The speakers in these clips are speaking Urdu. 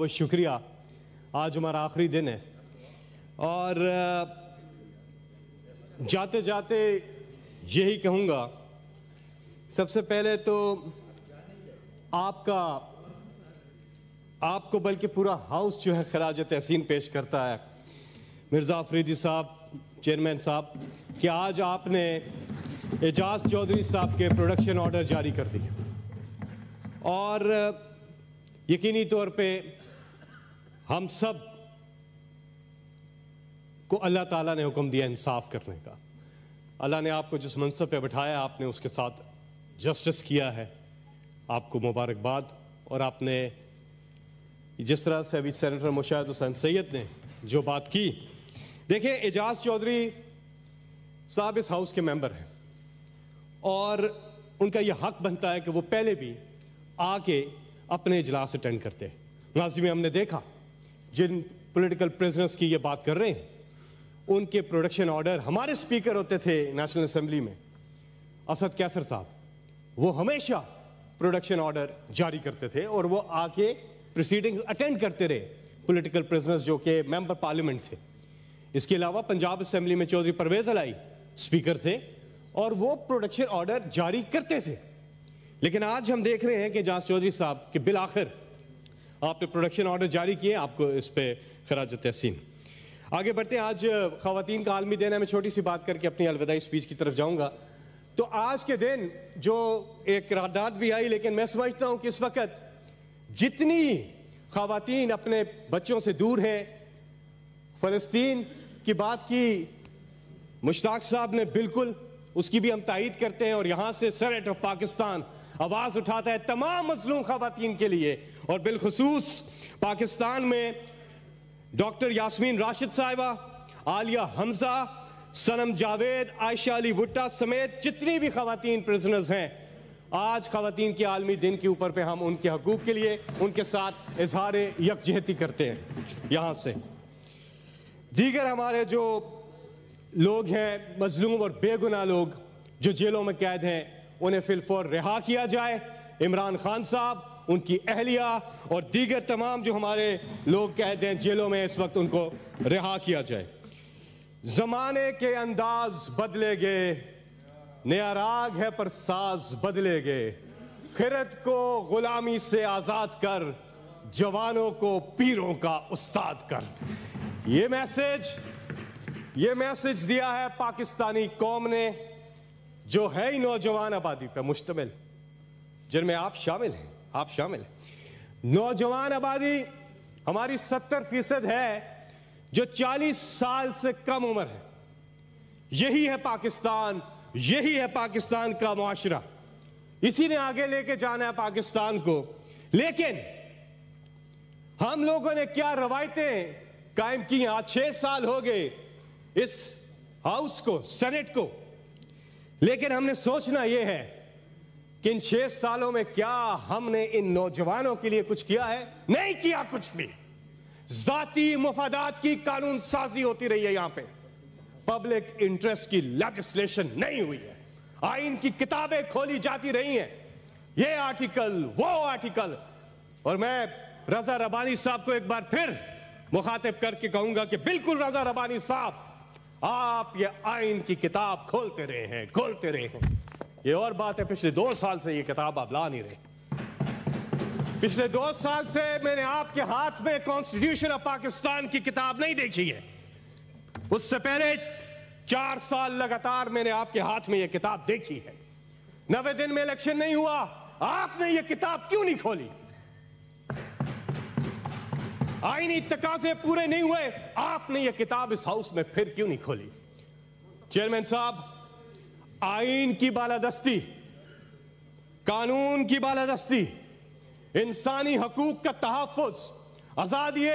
بہت شکریہ. آج ہمارا آخری دن ہے اور جاتے جاتے یہی کہوں گا. سب سے پہلے تو آپ کو بلکہ پورا ہاؤس جو ہے خراج تحسین پیش کرتا ہے مرزا افریدی صاحب, چیئرمین صاحب, کہ آج آپ نے اعجاز چودھری صاحب کے پروڈکشن آرڈر جاری کر دیے اور یقینی طور پہ ہم سب کو اللہ تعالیٰ نے حکم دیا انصاف کرنے کا. اللہ نے آپ کو جس منصب پہ بٹھایا آپ نے اس کے ساتھ جسٹس کیا ہے, آپ کو مبارکباد. اور آپ نے جس طرح سے ابھی سینیٹر مشاہد حسین سید نے جو بات کی, دیکھیں اعجاز چودھری صاحب اس ہاؤس کے ممبر ہیں اور ان کا یہ حق بنتا ہے کہ وہ پہلے بھی آ کے اپنے اجلاس اٹینڈ کرتے ہیں. ماضی میں ہم نے دیکھا جن پولیٹیکل پریزنرز کی یہ بات کر رہے ہیں ان کے پروڈکشن آرڈر, ہمارے سپیکر ہوتے تھے نیشنل اسمبلی میں اسد کیسر صاحب, وہ ہمیشہ پروڈکشن آرڈر جاری کرتے تھے اور وہ آ کے پروسیڈنگز اٹینڈ کرتے رہے پولیٹیکل پریزنرز جو کہ ممبر پارلیمنٹ تھے. اس کے علاوہ پنجاب اسمبلی میں چودھری پرویز علائی سپیکر تھے اور وہ پروڈکشن آرڈر جاری کرتے تھے. لیکن آج ہم دیکھ رہے ہیں کہ اعجاز چودھری صاحب کہ بالآخر آپ نے پروڈکشن آرڈر جاری کیے, آپ کو اس پہ خراج تحسین. آگے بڑھتے ہیں. آج خواتین کا عالمی دن ہے. میں چھوٹی سی بات کر کے اپنی الوداعی سپیچ کی طرف جاؤں گا. تو آج کے دن جو ایک قرارداد بھی آئی, لیکن میں سمجھتا ہوں کہ اس وقت جتنی خواتین اپنے بچوں سے دور ہیں, فلسطین کی بات کی مشتاق صاحب نے, بالکل اس کی بھی ہم تائید کرتے ہیں اور یہاں سے سینیٹ آف پاکستان آواز اٹھاتا ہے تمام مظلوم خواتین کے لیے, اور بالخصوص پاکستان میں ڈاکٹر یاسمین راشد صاحبہ, عالیہ حمزہ, سنم جاوید, عائشہ علی بھٹہ سمیت جتنی بھی خواتین پریزنرز ہیں, آج خواتین کے عالمی دن کے اوپر پہ ہم ان کے حقوق کے لیے ان کے ساتھ اظہار یکجہتی کرتے ہیں. یہاں سے دیگر ہمارے جو لوگ ہیں مظلوم اور بے گناہ لوگ جو جیلوں میں قید ہیں انہیں فی الفور رہا کیا جائے. عمران خان صاحب, ان کی اہلیہ اور دیگر تمام جو ہمارے لوگ قید ہیں جیلوں میں اس وقت, ان کو رہا کیا جائے. زمانے کے انداز بدلے گئے, نیا راگ ہے پر ساز بدلے گئے, خرد کو غلامی سے آزاد کر, جوانوں کو پیروں کا استاد کر. یہ میسج دیا ہے پاکستانی قوم نے جو ہے ہی نوجوان آبادی پہ مشتمل, جن میں آپ شامل ہیں. نوجوان آبادی ہماری 70% ہے جو 40 سال سے کم عمر ہے. یہی ہے پاکستان, یہی ہے پاکستان کا معاشرہ, اسی نے آگے لے کے جانا ہے پاکستان کو. لیکن ہم لوگوں نے کیا روایتیں قائم کی ہیں. آج 6 سال ہو گئے اس ہاؤس کو, سینٹ کو, لیکن ہم نے سوچنا یہ ہے کہ ان 6 سالوں میں کیا ہم نے ان نوجوانوں کے لیے کچھ کیا ہے؟ نہیں کیا کچھ بھی. ذاتی مفادات کی قانون سازی ہوتی رہی ہے یہاں پہ, پبلک انٹرسٹ کی لیجسلیشن نہیں ہوئی ہے, آئین کی کتابیں کھولی جاتی رہی ہیں, یہ آرٹیکل وہ آرٹیکل. اور میں رضا ربانی صاحب کو ایک بار پھر مخاطب کر کے کہوں گا کہ بالکل رضا ربانی صاحب, آپ یہ آئین کی کتاب کھولتے رہے ہیں. یہ اور بات ہے پچھلے 2 سال سے یہ کتاب آپ لا نہیں رہے. پچھلے 2 سال سے میں نے آپ کے ہاتھ میں کانسٹیٹیوشن آف پاکستان کی کتاب نہیں دیکھی ہے. اس سے پہلے 4 سال لگاتار میں نے آپ کے ہاتھ میں یہ کتاب دیکھی ہے. 90 دن میں الیکشن نہیں ہوا, آپ نے یہ کتاب کیوں نہیں کھولی؟ آئینی تقاضے پورے نہیں ہوئے, آپ نے یہ کتاب اس ہاؤس میں پھر کیوں نہیں کھولی؟ چیئرمین صاحب, آئین کی بالادستی, قانون کی بالادستی, انسانی حقوق کا تحفظ, آزادی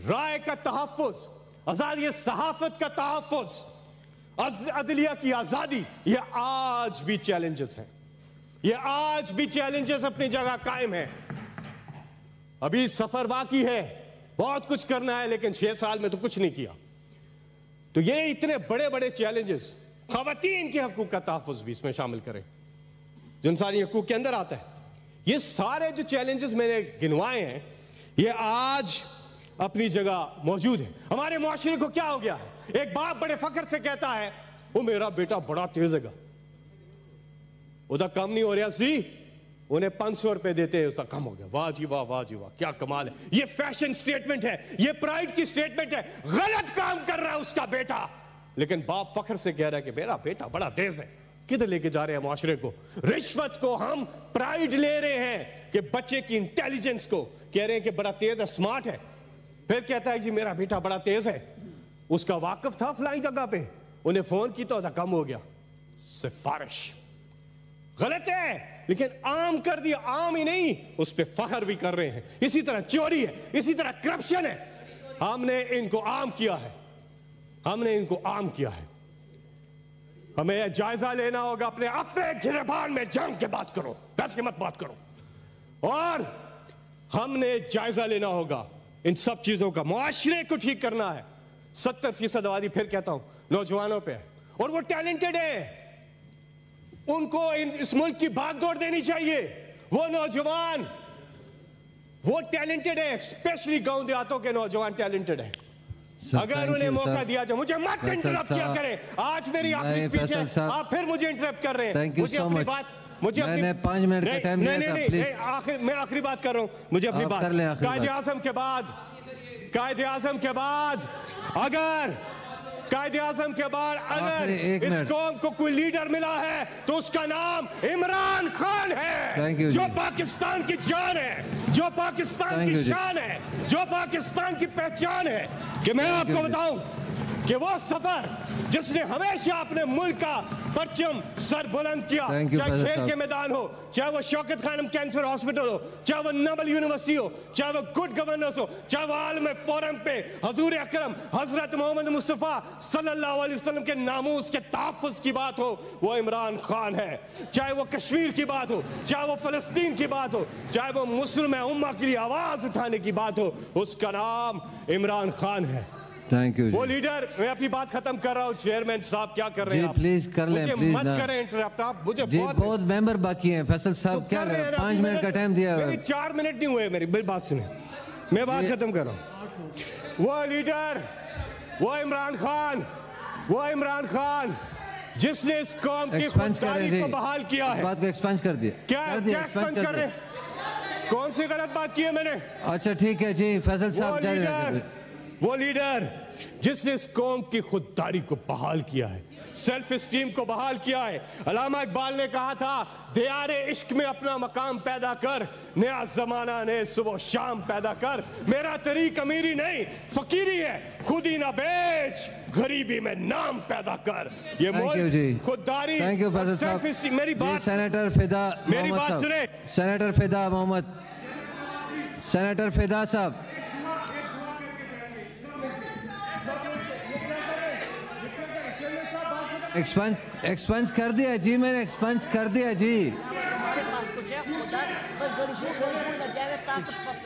رائے کا تحفظ, آزادی صحافت کا تحفظ, عدلیہ کی آزادی, یہ آج بھی چیلنجز ہیں. یہ آج بھی چیلنجز اپنی جگہ قائم ہیں. ابھی سفر باقی ہے, بہت کچھ کرنا ہے, لیکن 6 سال میں تو کچھ نہیں کیا. تو یہ اتنے بڑے بڑے چیلنجز, خواتین کے حقوق کا تحفظ بھی اس میں شامل کریں جو انسانی حقوق کے اندر آتا ہے. یہ سارے جو چیلنجز میں نے گنوائے ہیں یہ آج اپنی جگہ موجود ہے. ہمارے معاشرے کو کیا ہو گیا ہے؟ ایک باپ بڑے فخر سے کہتا ہے وہ میرا بیٹا بڑا تیز ہے گا, ادھر کم نہیں ہو رہا سی, انہیں 500 روپے دیتے ہیں, ادھر کم ہو گیا. واہ جی واہ, واہ جی واہ, کیا کمال ہے. یہ فیشن سٹیٹمنٹ ہے, یہ پرائیڈ کی سٹیٹمنٹ ہے. غلط کام کر رہا ہے اس کا بیٹا, لیکن باپ فخر سے کہہ رہا ہے کہ میرا بیٹا بڑا تیز ہے. کدھر لے کے جا رہے ہیں معاشرے کو؟ رشوت کو ہم پرائیڈ لے رہے ہیں کہ بچے کی انٹیلیجنس کو کہہ رہے ہیں کہ بڑا تیز ہے, سمارٹ ہے. پھر کہتا ہے جی میرا بیٹا بڑا تیز ہے, اس کا واقف تھا فلائنگ جگہ پہ, انہیں فون کی تو کم ہو گیا. سفارش غلط ہے, لیکن عام کر دیا. عام ہی نہیں, اس پہ فخر بھی کر رہے ہیں. اسی طرح چوری ہے, اسی طرح کرپشن ہے. ہم نے ان کو عام کیا ہے, ہم نے ان کو عام کیا ہے. ہمیں یہ جائزہ لینا ہوگا اپنے گریبان میں جنگ کے بات کرو, بس کے مت بات کرو. اور ہم نے جائزہ لینا ہوگا ان سب چیزوں کا. معاشرے کو ٹھیک کرنا ہے. 70% آبادی, پھر کہتا ہوں, نوجوانوں پہ ہے, اور وہ ٹیلنٹڈ ہیں. ان کو اس ملک کی بھاگ دوڑ دینی چاہیے. وہ نوجوان وہ ٹیلنٹڈ ہیں, اسپیشلی گاؤں دیہاتوں کے نوجوان ٹیلنٹڈ ہیں. اگر انہیں موقع دیا جائے. مجھے مت انٹرپٹ کیا کریں, آج میری آخری اسپیچ ہے, آپ پھر مجھے انٹرپٹ کر رہے ہیں. مجھے اپنی بات, میں نے 5 منٹ کا ٹائم دیا تھا, پلیز. میں آخری بات کر رہا ہوں, مجھے اپنی بات. قائد اعظم کے بعد, قائد اعظم کے بعد اگر قائد اعظم کے بعد اگر اس قوم کو کوئی لیڈر ملا ہے تو اس کا نام عمران خان ہے, جو پاکستان کی جان ہے, جو پاکستان کی شان ہے, جو پاکستان کی پہچان ہے. کہ میں آپ کو بتاؤں کہ وہ سفر جس نے ہمیشہ اپنے ملک کا پرچم سر بلند کیا, چاہے کھیل کے میدان ہو, چاہے وہ شوکت خانم کینسر ہاسپٹل ہو, چاہے وہ نوبل یونیورسٹی ہو, چاہے وہ گڈ گورننس ہو, چاہے وہ عالم فورم پہ حضور اکرم حضرت محمد مصطفیٰ صلی اللہ علیہ وسلم کے ناموس کے تحفظ کی بات ہو, وہ عمران خان ہے. چاہے وہ کشمیر کی بات ہو, چاہے وہ فلسطین کی بات ہو, چاہے وہ مسلم امہ کے لیے آواز اٹھانے کی بات ہو, اس کا نام عمران خان ہے. وہ لیڈر. میں اپنی بات ختم کر رہا ہوں. چیئرمین صاحب کیا کر رہے ہیں آپ؟ پلیز کر لیں, مجھے مت کریں انٹرپٹ. آپ مجھے بہت ممبر باقی ہیں. فیصل صاحب کیا کر رہے ہیں؟ 5 منٹ کا ٹائم دیا. میری 4 منٹ نہیں ہوئے, میری بات سنیں, میں بات ختم کر رہا ہوں. وہ لیڈر, وہ عمران خان, وہ عمران خان جس نے اس قوم کی خودداری کو بحال کیا ہے. بات کو ایکسپانڈ کر دیا. کیا ایکسپانڈ کر رہے ہیں؟ کون سی غلط بات کی ہے میں نے؟ اچھا ٹھیک ہے جی, فیصل صاحب جاری رکھیں. وہ لیڈر جس نے اس قوم کی خودداری کو بحال کیا ہے, سیلف اسٹیم کو بحال کیا ہے. علامہ اقبال نے کہا تھا دیار عشق میں اپنا مقام پیدا کر, نیا زمانہ نے صبح شام پیدا کر. میرا طریق امیری نہیں فقیری ہے, خود ہی نہ بیچ غریبی میں نام پیدا کر. یہ ملک خودداری سیلف اسٹیم. میری بات سینیٹر فدا, میری بات سنیں. سینیٹر فدا محمد, سینیٹر فدا صاحب. ایکسپنس کر دیا جی, میں نے ایکسپنس کر دیا جی,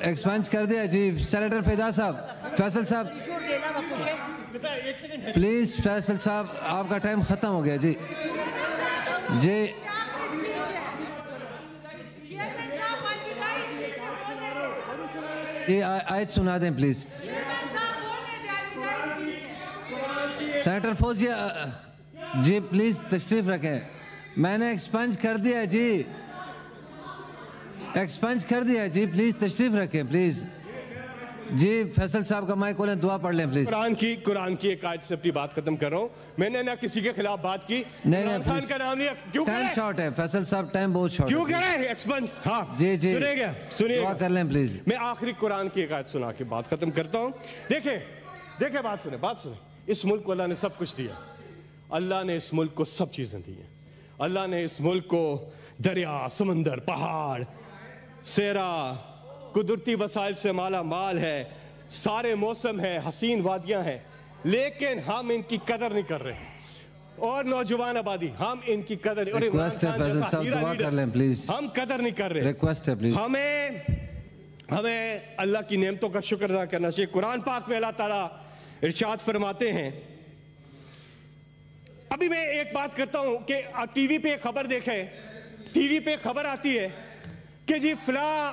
ایکسپنس کر دیا جی. سینیٹر فدا صاحب, فیصل صاحب پلیز, فیصل صاحب آپ کا ٹائم ختم ہو گیا جی. جی یہ آیت سنا دیں please. Senator Fauzia ji please تشریف رکھیں. میں نے ایکسپنس کر دیا جی, ایکسپنس کر دیا جی, پلیز تشریف رکھیں پلیز. جی فیصل صاحب کا مائک کھولیں, دعا پڑھ لیں پلیز. قرآن کی ایک آیت سے اپنی بات ختم کر رہا ہوں. میں نے نہ کسی کے خلاف بات کی. نہیں خان کا نام لیا. کیوں ٹائم شارٹ ہے فیصل صاحب, ٹائم بہت شارٹ ہے. کیوں کریں ایکسپنس؟ ہاں جی جی سنیں گے, سنیے دعا کر لیں پلیز. میں آخری قرآن کی ایک آیت سنا کے بات ختم کرتا ہوں. دیکھیں بات سنیں, بات سنیں. اس ملک کو اللہ نے سب کچھ دیا. اللہ نے اس ملک کو سب چیزیں دی ہیں. اللہ نے اس ملک کو دریا, سمندر, پہاڑ, صحرا, قدرتی وسائل سے مالا مال ہے, سارے موسم ہیں, حسین وادیاں ہیں, لیکن ہم ان کی قدر نہیں کر رہے. اور نوجوان آبادی, ہم ان کی قدر, ریکویسٹ ہے فیصل صاحب دعا کر لیں پلیز, ہم قدر نہیں کر رہے. ریکویسٹ ہے پلیز. ہمیں اللہ کی نعمتوں کا شکر ادا کرنا چاہیے. قرآن پاک میں اللہ تعالیٰ ارشاد فرماتے ہیں. ابھی میں ایک بات کرتا ہوں کہ ٹی وی پہ خبر دیکھیں, ٹی وی پہ خبر آتی ہے کہ جی فلاں